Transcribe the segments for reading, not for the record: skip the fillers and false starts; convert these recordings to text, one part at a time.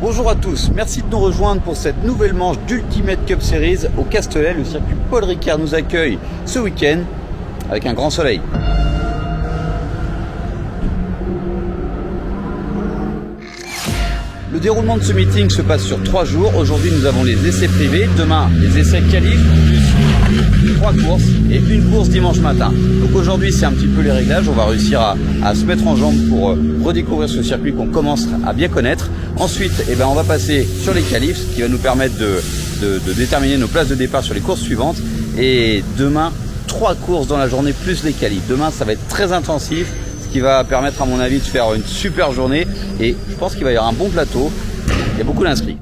Bonjour à tous, merci de nous rejoindre pour cette nouvelle manche d'Ultimate Cup Series au Castellet. Le circuit Paul Ricard nous accueille ce week-end avec un grand soleil. Le déroulement de ce meeting se passe sur 3 jours. Aujourd'hui, nous avons les essais privés. Demain, les essais qualifs, plus 3 courses et une course dimanche matin. Donc aujourd'hui, c'est un petit peu les réglages. On va réussir à se mettre en jambe pour redécouvrir ce circuit qu'on commence à bien connaître. Ensuite, on va passer sur les qualifs, ce qui va nous permettre de déterminer nos places de départ sur les courses suivantes. Et demain, 3 courses dans la journée plus les qualifs. Demain, ça va être très intensif, ce qui va permettre à mon avis de faire une super journée. Et je pense qu'il va y avoir un bon plateau. Il y a beaucoup d'inscrits.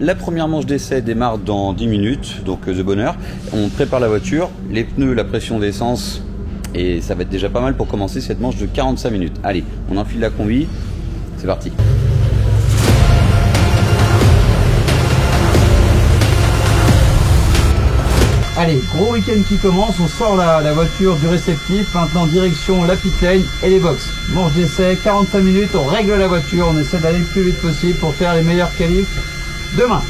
La première manche d'essai démarre dans 10 minutes, donc de bonne heure. On prépare la voiture, les pneus, la pression d'essence, et ça va être déjà pas mal pour commencer cette manche de 45 minutes. Allez, on enfile la combi, c'est parti. Allez, gros week-end qui commence, on sort la voiture du réceptif, maintenant direction la pit lane et les box. Manche d'essai, 45 minutes, on règle la voiture, on essaie d'aller le plus vite possible pour faire les meilleurs qualifs demain.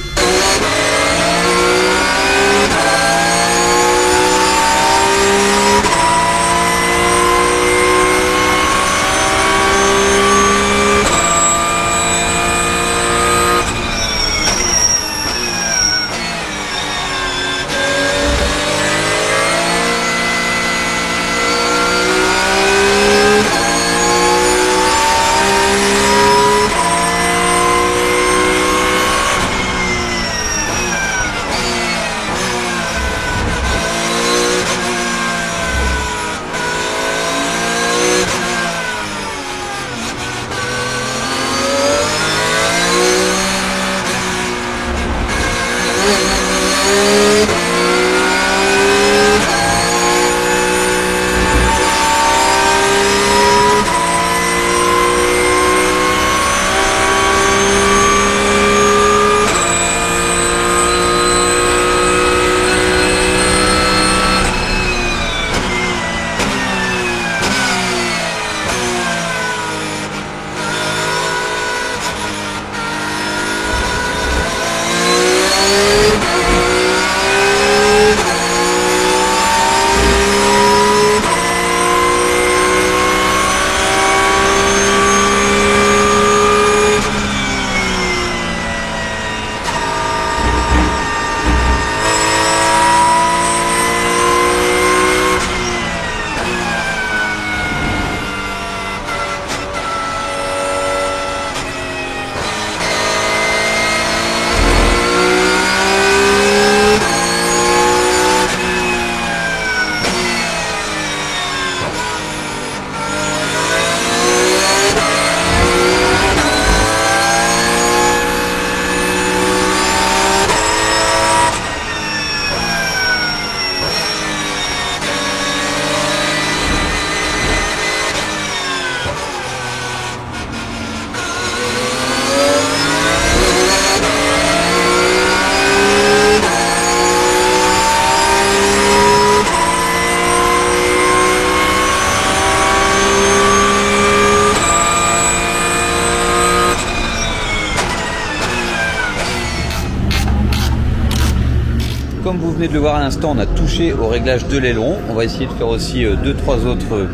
Comme vous venez de le voir à l'instant, on a touché au réglage de l'aileron. On va essayer de faire aussi 2-3 autres.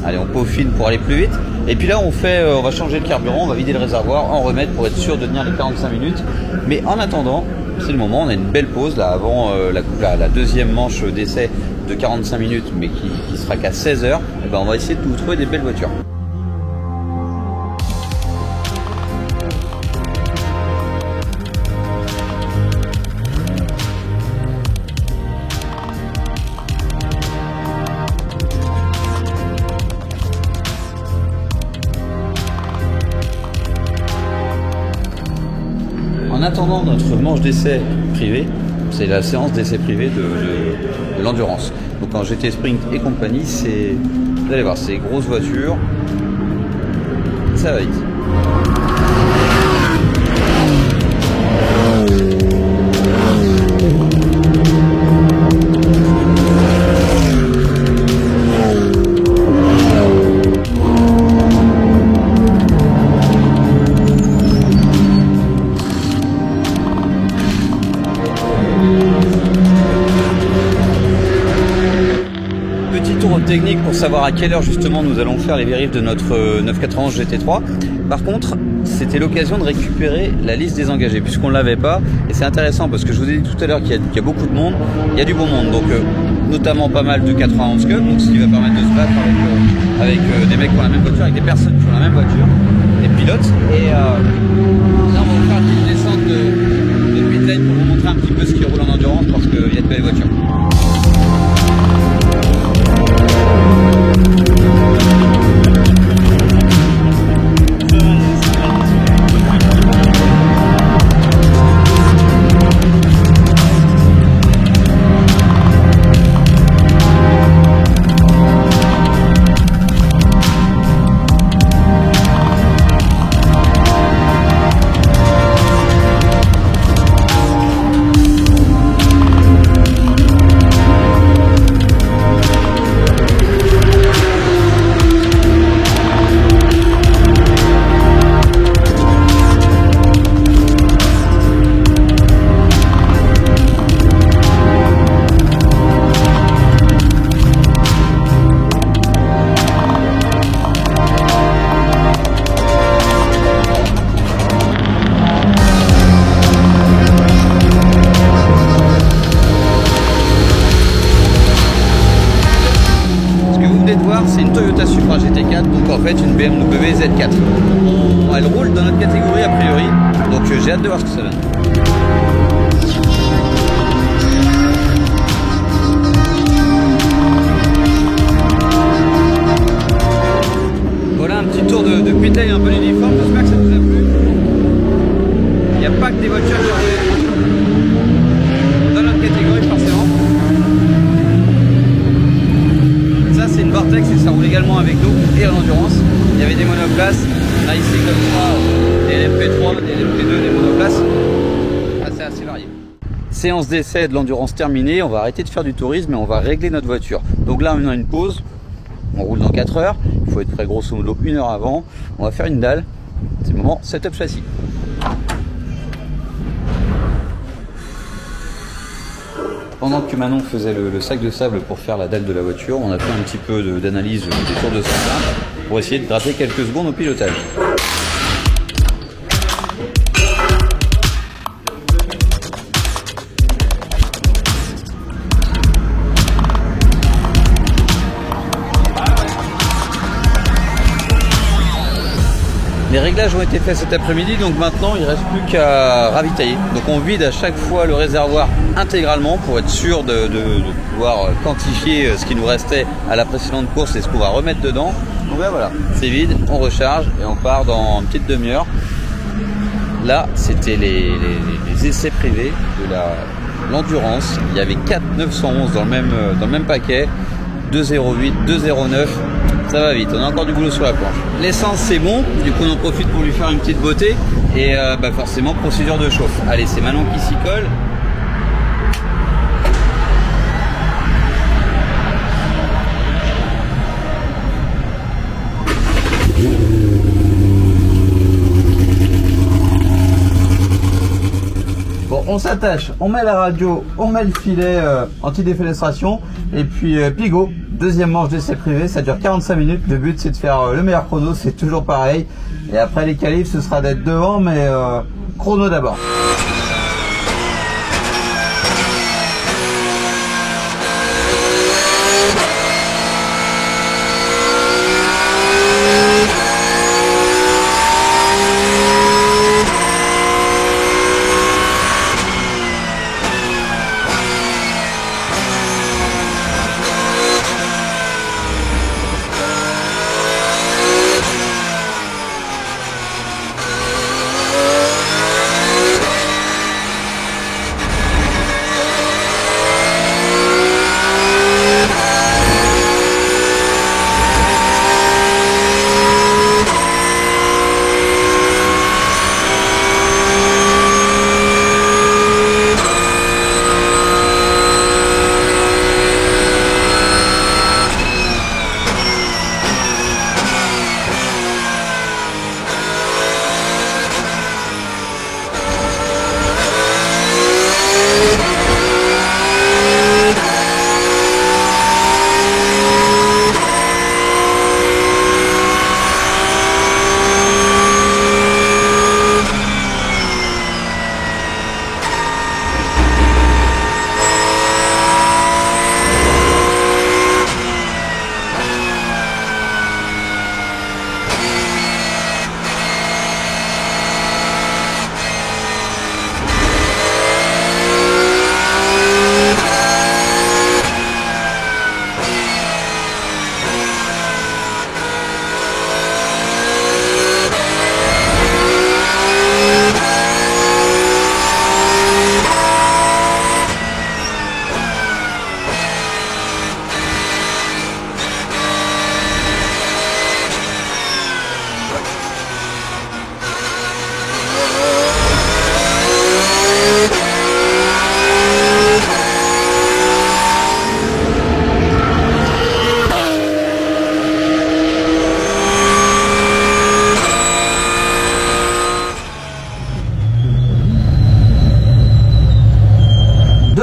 Allez, on peaufine pour aller plus vite. Et puis là, on va changer le carburant, on va vider le réservoir, en remettre pour être sûr de tenir les 45 minutes. Mais en attendant, c'est le moment. On a une belle pause là avant la deuxième manche d'essai de 45 minutes, mais qui sera qu'à 16 h. Et on va essayer de trouver des belles voitures. En attendant notre manche d'essai privé, c'est la séance d'essai privé de l'endurance. Donc en GT Sprint et compagnie, vous allez voir, c'est grosses voitures, ça va vite. savoir à quelle heure justement nous allons faire les vérifs de notre 991 GT3. Par contre, c'était l'occasion de récupérer la liste des engagés puisqu'on ne l'avait pas. Et c'est intéressant parce que je vous ai dit tout à l'heure qu'il y a beaucoup de monde, il y a du bon monde. Donc notamment pas mal de 91 Cup, donc ce qui va permettre de se battre avec des mecs qui ont la même voiture, avec des personnes qui ont la même voiture, des pilotes. Et là on va vous faire une petite descente de pit lane pour vous montrer un petit peu ce qui roule en endurance parce qu'il y a de belles voitures. C'est une Toyota Supra GT4, donc en fait une BMW Z4. Elle roule dans notre catégorie a priori, donc j'ai hâte de voir ce que ça donne. Voilà un petit tour de pit lane un peu uniforme, j'espère que ça vous a plu. Il n'y a pas que des voitures qui roulent dans notre catégorie forcément. C'est une Vortex et ça roule également avec nous et en endurance. Il y avait des monoplaces, là ici comme ça, des LMP3, des LMP2, des monoplaces. Là c'est assez varié. Séance d'essai de l'endurance terminée, on va arrêter de faire du tourisme et on va régler notre voiture. Donc là on a une pause, on roule dans 4 heures, il faut être prêt grosso modo 1 heure avant. On va faire une dalle, c'est le moment setup châssis. Pendant que Manon faisait le sac de sable pour faire la dalle de la voiture, on a fait un petit peu d'analyse des tours de 120 pour essayer de gratter quelques secondes au pilotage. Les réglages ont été faits cet après-midi, donc maintenant il ne reste plus qu'à ravitailler. Donc on vide à chaque fois le réservoir intégralement pour être sûr de pouvoir quantifier ce qui nous restait à la précédente course et ce qu'on va remettre dedans. Donc là, voilà, c'est vide, on recharge et on part dans une petite demi-heure. Là, c'était les essais privés de l'endurance. Il y avait 4 911 dans le même paquet, 208, 209. Ça va vite, on a encore du boulot sur la planche. L'essence c'est bon, du coup on en profite pour lui faire une petite beauté. Et forcément procédure de chauffe. Allez, c'est Manon qui s'y colle. Bon, on s'attache, on met la radio, on met le filet anti-défenestration et puis Pigo. Deuxième manche d'essai privé, ça dure 45 minutes. Le but c'est de faire le meilleur chrono, c'est toujours pareil. Et après les qualifs, ce sera d'être devant, mais chrono d'abord.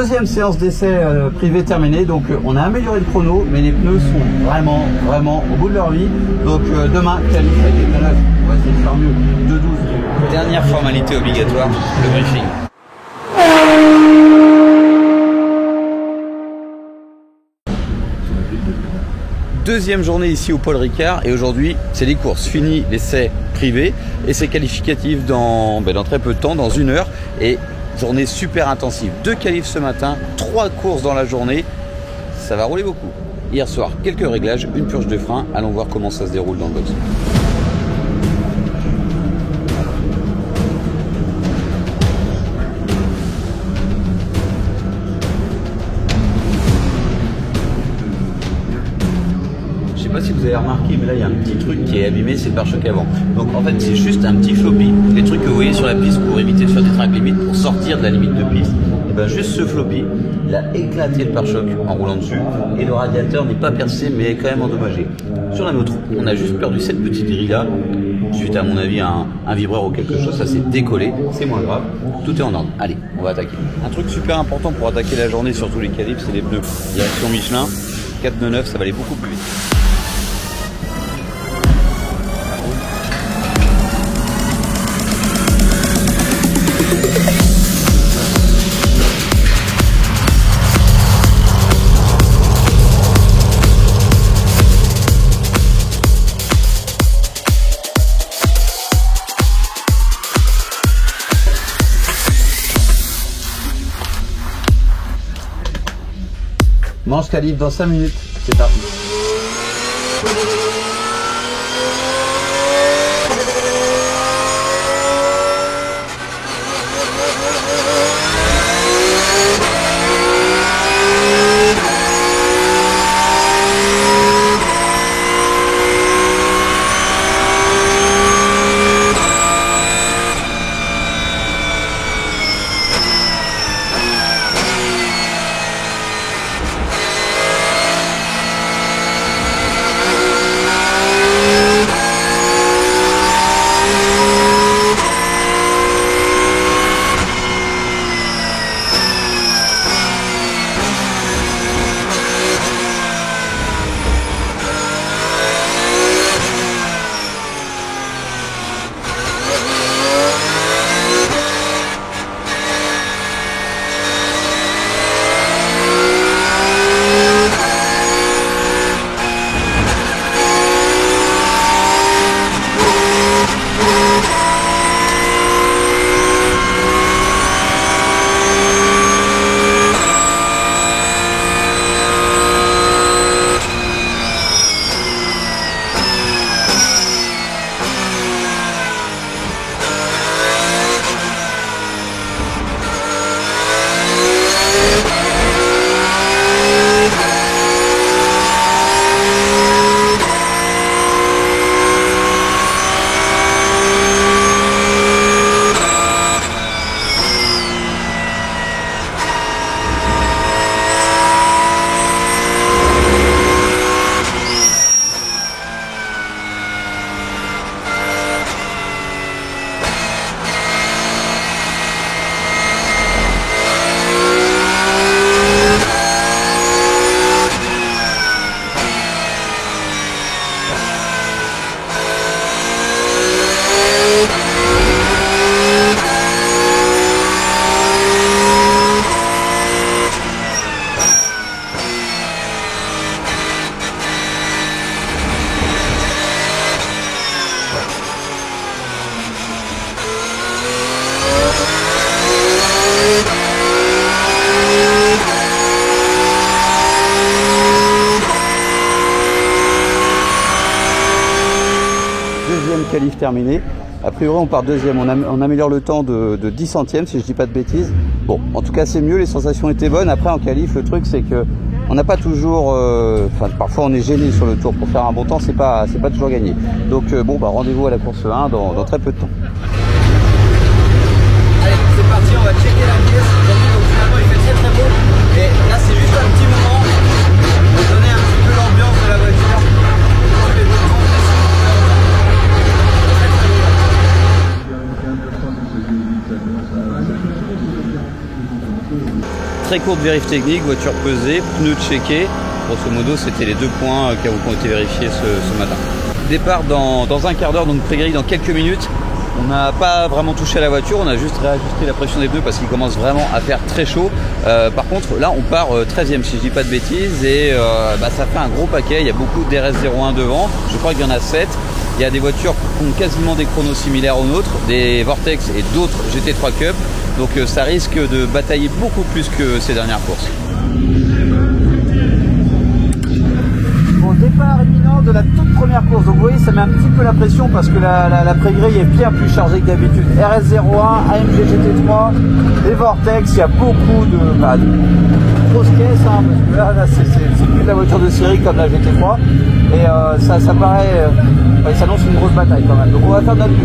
deuxième séance d'essai privé terminée. Donc on a amélioré le chrono, mais les pneus sont vraiment au bout de leur vie. Donc demain, qualif avec les pneus neufs. On va essayer de faire mieux. 2,12. Dernière formalité obligatoire, le briefing. Deuxième journée ici au Paul Ricard et aujourd'hui c'est les courses. Fini l'essai privé et c'est qualificatif dans très peu de temps, dans 1 heure, et journée super intensive. 2 qualifs ce matin, 3 courses dans la journée, ça va rouler beaucoup. Hier soir, quelques réglages, une purge de frein, allons voir comment ça se déroule dans le box. Je sais pas si vous avez remarqué, mais là il y a un petit truc qui est abîmé, c'est le pare-choc avant. Donc en fait c'est juste un petit floppy, les trucs que vous voyez sur la piste pour éviter de faire des track limites, pour sortir de la limite de piste. Et ben juste ce floppy, il a éclaté le pare-choc en roulant dessus et le radiateur n'est pas percé mais est quand même endommagé. Sur la nôtre, on a juste perdu cette petite grille là, suite à mon avis à un vibreur ou quelque chose, ça s'est décollé, c'est moins grave, tout est en ordre. Allez, on va attaquer. Un truc super important pour attaquer la journée sur tous les qualifs, c'est les pneus. Direction Michelin, 4 pneus neufs, ça va aller beaucoup plus vite. Manche qualif dans 5 minutes, c'est parti. Qualif terminé. A priori on part deuxième, on améliore le temps de 10 centièmes si je dis pas de bêtises. Bon, en tout cas c'est mieux, les sensations étaient bonnes. Après en qualif le truc c'est que on n'a pas toujours, parfois on est gêné sur le tour pour faire un bon temps, c'est pas toujours gagné. Donc rendez-vous à la course 1 dans très peu de temps. Allez, c'est parti, on va checker la pièce. Aujourd'hui donc finalement il fait très beau et là c'est juste un petit moment pour donner un petit peu l'ambiance de la voiture. très courte vérif technique, voiture pesée, pneus checkés. Grosso modo, c'était les 2 points qui ont été vérifiés ce matin. Départ dans un quart d'heure, donc pré-grille dans quelques minutes. On n'a pas vraiment touché à la voiture, on a juste réajusté la pression des pneus parce qu'il commence vraiment à faire très chaud. Par contre, là, on part 13e si je dis pas de bêtises et ça fait un gros paquet. Il y a beaucoup d'RS01 devant, je crois qu'il y en a 7. Il y a des voitures qui ont quasiment des chronos similaires aux nôtres, des Vortex et d'autres GT3 Cup. Donc ça risque de batailler beaucoup plus que ces dernières courses. Bon, départ imminent de la toute première course. Donc vous voyez, ça met un petit peu la pression parce que la pré-grille est bien plus chargée que d'habitude. RS01, AMG GT3, les Vortex, il y a beaucoup de grosses caisses. Hein, parce que là c'est plus de la voiture de série comme la GT3. Et ça paraît, il s'annonce une grosse bataille quand même. Donc on va faire notre but.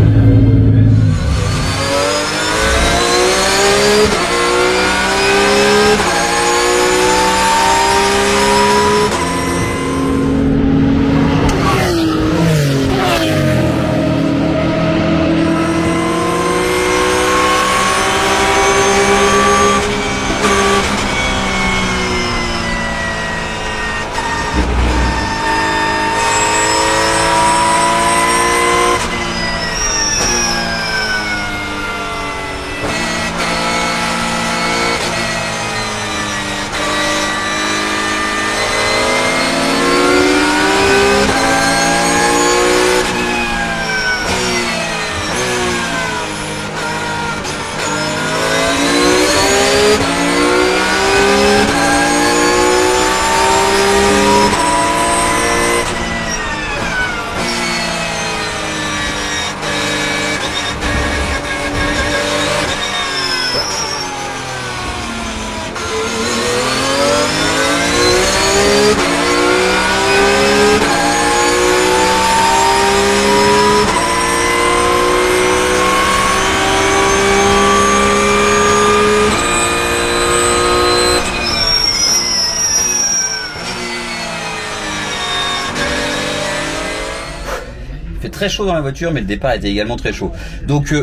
Très chaud dans la voiture, mais le départ était également très chaud. Donc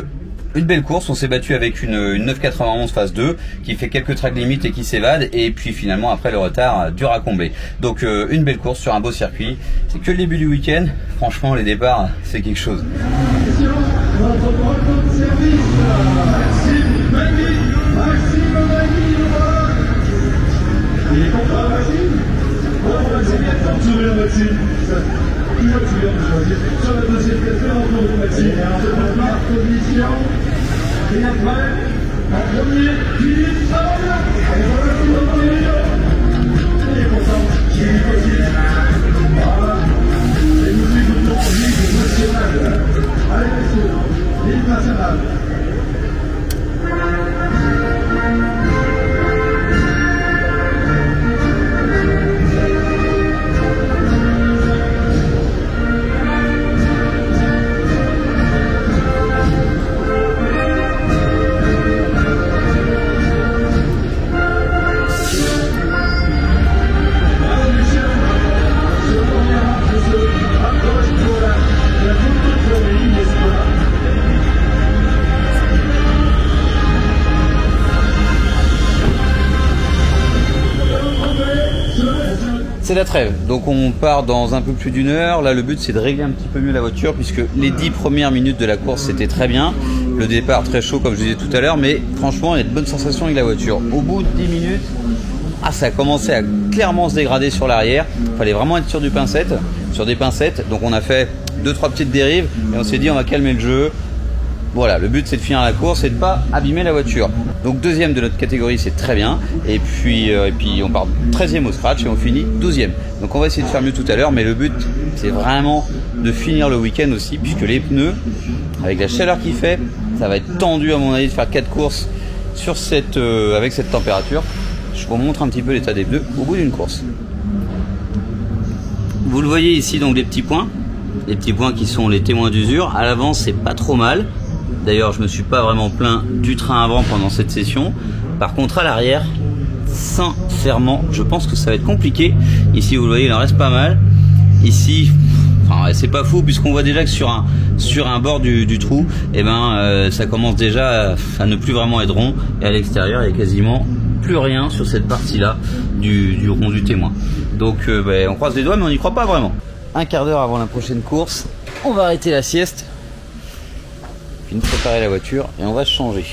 une belle course, on s'est battu avec une 991 phase 2 qui fait quelques tracks limites et qui s'évade, et puis finalement après le retard dur à combler. Donc une belle course sur un beau circuit, c'est que le début du week-end, franchement les départs c'est quelque chose. Sur la deuxième place, en tour de Maxime. Première position. Et après, en premier, Philippe Savard. Et voilà tout le monde. Il est content. Philippe aussi. Voilà. Et nous écoutons l'hymne national. Allez, messieurs, l'hymne national. C'est la trêve, donc on part dans un peu plus d'une heure. Là le but c'est de régler un petit peu mieux la voiture puisque les 10 premières minutes de la course c'était très bien. Le départ très chaud comme je disais tout à l'heure, mais franchement il y a de bonnes sensations avec la voiture. Au bout de 10 minutes, ça a commencé à clairement se dégrader sur l'arrière. Il fallait vraiment être sur des pincettes. Donc on a fait 2-3 petites dérives et on s'est dit on va calmer le jeu. Voilà, le but c'est de finir la course et de pas abîmer la voiture. Donc deuxième de notre catégorie, c'est très bien. Et puis on part 13e au scratch et on finit 12e. Donc on va essayer de faire mieux tout à l'heure, mais le but c'est vraiment de finir le week-end aussi, puisque les pneus, avec la chaleur qu'il fait, ça va être tendu à mon avis de faire 4 courses sur avec cette température. Je vous montre un petit peu l'état des pneus au bout d'une course. Vous le voyez ici, donc les petits points qui sont les témoins d'usure. À l'avant c'est pas trop mal. D'ailleurs, je me suis pas vraiment plaint du train avant pendant cette session. Par contre, à l'arrière, sincèrement, je pense que ça va être compliqué. Ici, vous le voyez, il en reste pas mal. Ici, enfin, c'est pas fou puisqu'on voit déjà que sur un bord du trou, ça commence déjà à ne plus vraiment être rond. Et à l'extérieur, il y a quasiment plus rien sur cette partie-là du rond du témoin. Donc on croise les doigts, mais on n'y croit pas vraiment. Un quart d'heure avant la prochaine course, on va arrêter la sieste, puis nous préparer la voiture et on va se changer.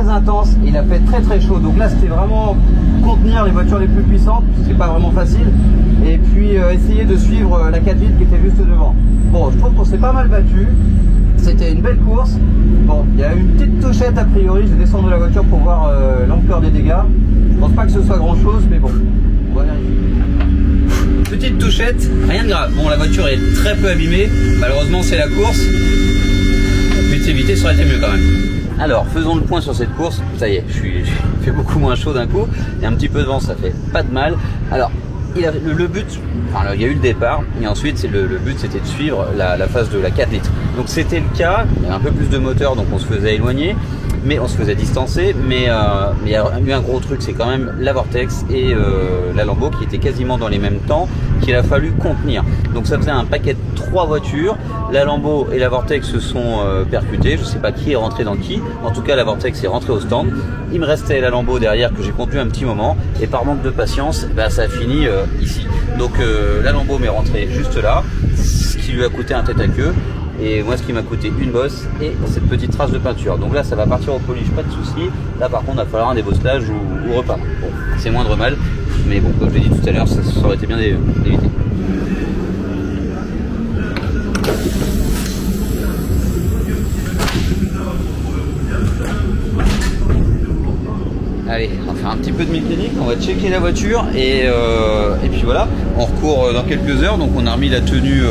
très intense et il a fait très chaud. Donc là, c'était vraiment contenir les voitures les plus puissantes, ce qui n'est pas vraiment facile. Et puis essayer de suivre la 4 litres qui était juste devant. Bon, je trouve qu'on s'est pas mal battu. C'était une belle course. Bon, il y a eu une petite touchette a priori. Je descends de la voiture pour voir l'ampleur des dégâts. Je pense pas que ce soit grand chose, mais bon, on va vérifier. Petite touchette, rien de grave. Bon, la voiture est très peu abîmée. Malheureusement, c'est la course. Plus éviter, ça aurait été mieux quand même. Alors, faisons le point sur cette course. Ça y est, il fait beaucoup moins chaud d'un coup. Il y a un petit peu de vent, ça fait pas de mal. Alors, le but, enfin, il y a eu le départ, et ensuite le but c'était de suivre la phase de la 4 litres. Donc c'était le cas, il y avait un peu plus de moteur, donc on se faisait éloigner, mais on se faisait distancer, mais il y a eu un gros truc, c'est quand même la Vortex et la Lambo qui étaient quasiment dans les mêmes temps, qu'il a fallu contenir. Donc ça faisait un paquet de 3 voitures, la Lambo et la Vortex se sont percutées, je sais pas qui est rentré dans qui, en tout cas la Vortex est rentrée au stand, il me restait la Lambo derrière que j'ai contenu un petit moment, et par manque de patience, bah, ça a fini ici. Donc la Lambo m'est rentrée juste là, ce qui lui a coûté un tête à queue, et moi ce qui m'a coûté une bosse et cette petite trace de peinture. Donc là ça va partir au polish, pas de souci. Là par contre il va falloir un débosselage ou repeindre. Bon, c'est moindre mal, mais bon, comme je l'ai dit tout à l'heure, ça aurait été bien d'éviter. Allez, on va faire un petit peu de mécanique, on va checker la voiture et puis voilà, on recourt dans quelques heures, donc on a remis la tenue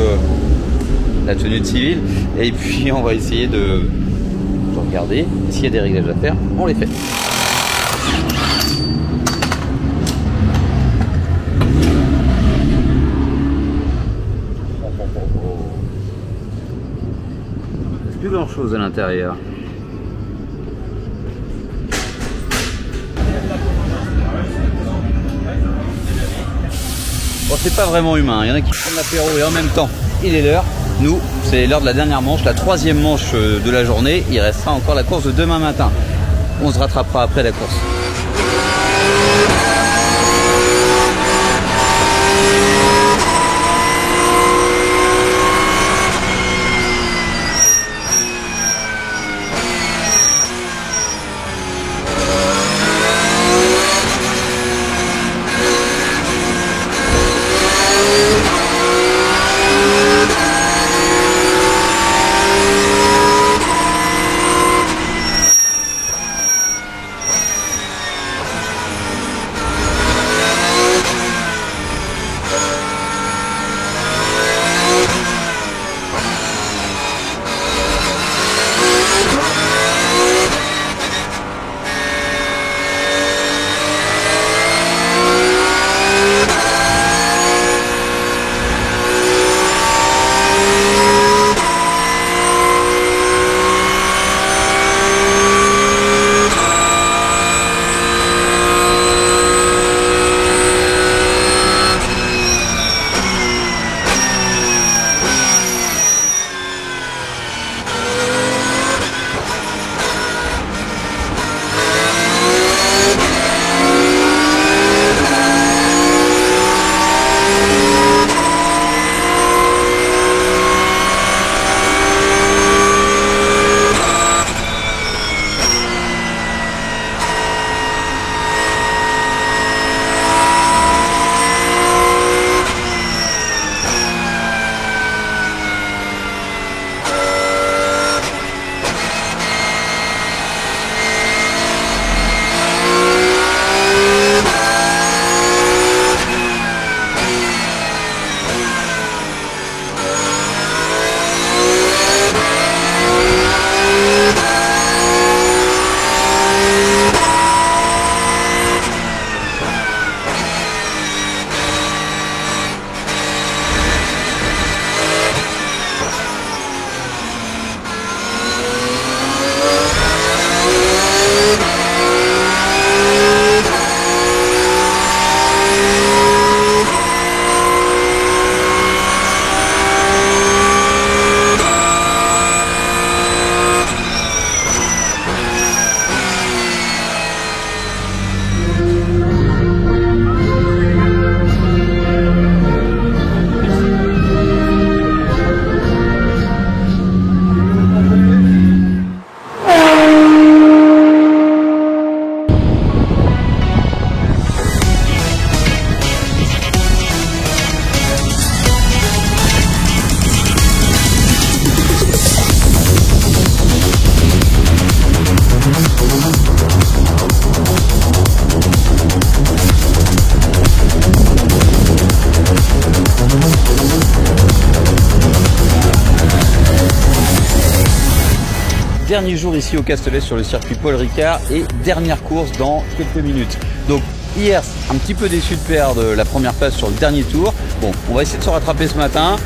de civil et puis on va essayer de regarder s'il y a des réglages à faire, on les fait. Plus grand chose à l'intérieur. Bon, c'est pas vraiment humain, il y en a qui prennent l'apéro et en même temps il est l'heure. Nous, c'est l'heure de la dernière manche, la 3e manche de la journée. Il restera encore la course de demain matin. On se rattrapera après la course. dernier jour ici au Castellet sur le circuit Paul Ricard et dernière course dans quelques minutes. Donc hier, un petit peu déçu de perdre la première place sur le dernier tour. Bon, on va essayer de se rattraper ce matin.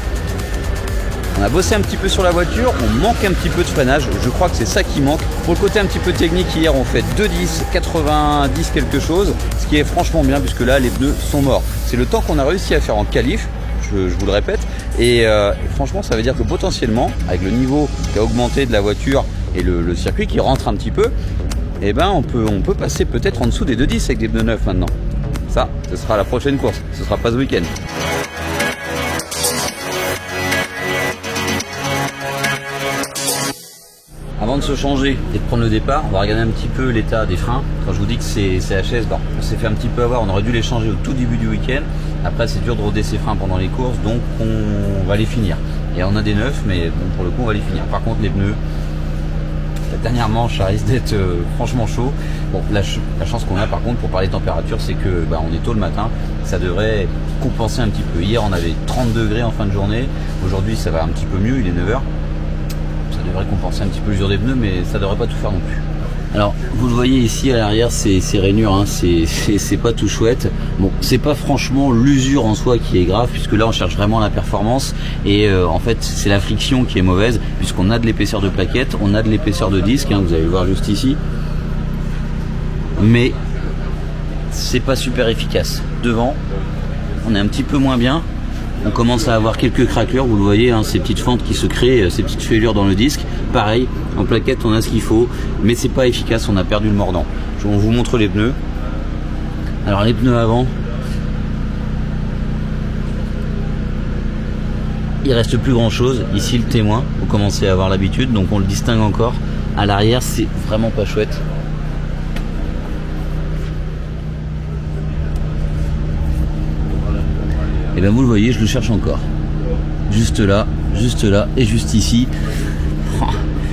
On a bossé un petit peu sur la voiture, on manque un petit peu de freinage, je crois que c'est ça qui manque. Pour le côté un petit peu technique, hier on fait 2,10, 90 quelque chose, ce qui est franchement bien puisque là les pneus sont morts. C'est le temps qu'on a réussi à faire en qualif, je vous le répète, et franchement ça veut dire que potentiellement, avec le niveau qui a augmenté de la voiture et le circuit qui rentre un petit peu, eh ben on peut passer peut-être en dessous des 2,10 avec des pneus neufs maintenant. Ça, ce sera la prochaine course, ce sera pas ce week-end. Avant de se changer et de prendre le départ, on va regarder un petit peu l'état des freins. Quand je vous dis que c'est HS, bon, on s'est fait un petit peu avoir, on aurait dû les changer au tout début du week-end. Après c'est dur de roder ses freins pendant les courses, donc on va les finir. Et on a des neufs, mais bon, pour le coup on va les finir. Par contre les pneus, la dernière manche ça risque d'être franchement chaud. Bon, la chance qu'on a par contre pour parler température, c'est que on est tôt le matin, ça devrait compenser un petit peu. Hier on avait 30 degrés en fin de journée, aujourd'hui ça va un petit peu mieux, il est 9h. Ça devrait compenser un petit peu l'usure des pneus, mais ça devrait pas tout faire non plus. Alors vous le voyez ici à l'arrière, c'est rainures, hein, c'est pas tout chouette. Bon, c'est pas franchement l'usure en soi qui est grave, puisque là on cherche vraiment la performance et en fait c'est la friction qui est mauvaise, puisqu'on a de l'épaisseur de plaquettes, on a de l'épaisseur de disque, hein, vous allez le voir juste ici, mais c'est pas super efficace. Devant on est un petit peu moins bien. On commence à avoir quelques craquelures, vous le voyez, hein, ces petites fentes qui se créent, ces petites fêlures dans le disque. Pareil, en plaquette on a ce qu'il faut, mais c'est pas efficace, on a perdu le mordant. On vous montre les pneus. Alors les pneus avant, il reste plus grand chose. Ici le témoin, vous commencez à avoir l'habitude, donc on le distingue encore. À l'arrière c'est vraiment pas chouette. Et bien vous le voyez, je le cherche encore. Juste là et juste ici.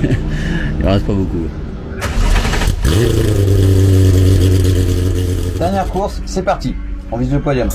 Il en reste pas beaucoup. Dernière course, c'est parti. On vise le podium.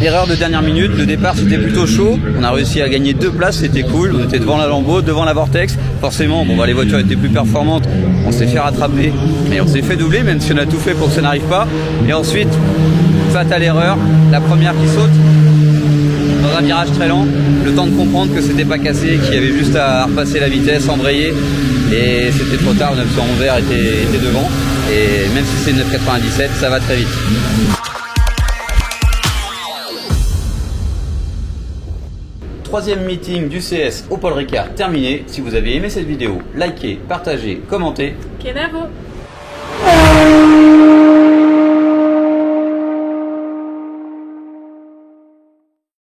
Erreur de dernière minute, le départ c'était plutôt chaud, on a réussi à gagner 2 places, c'était cool, on était devant la Lambeau, devant la Vortex, forcément bon, bah, les voitures étaient plus performantes, on s'est fait rattraper, mais on s'est fait doubler même si on a tout fait pour que ça n'arrive pas. Et ensuite, fatale erreur, la première qui saute, dans un virage très lent, le temps de comprendre que c'était pas cassé, qu'il y avait juste à repasser la vitesse, embrayer, et c'était trop tard, le 911 vert était devant, et même si c'est 9,97, ça va très vite. Troisième meeting du CS au Paul Ricard terminé. Si vous avez aimé cette vidéo, likez, partagez, commentez. Kenavo.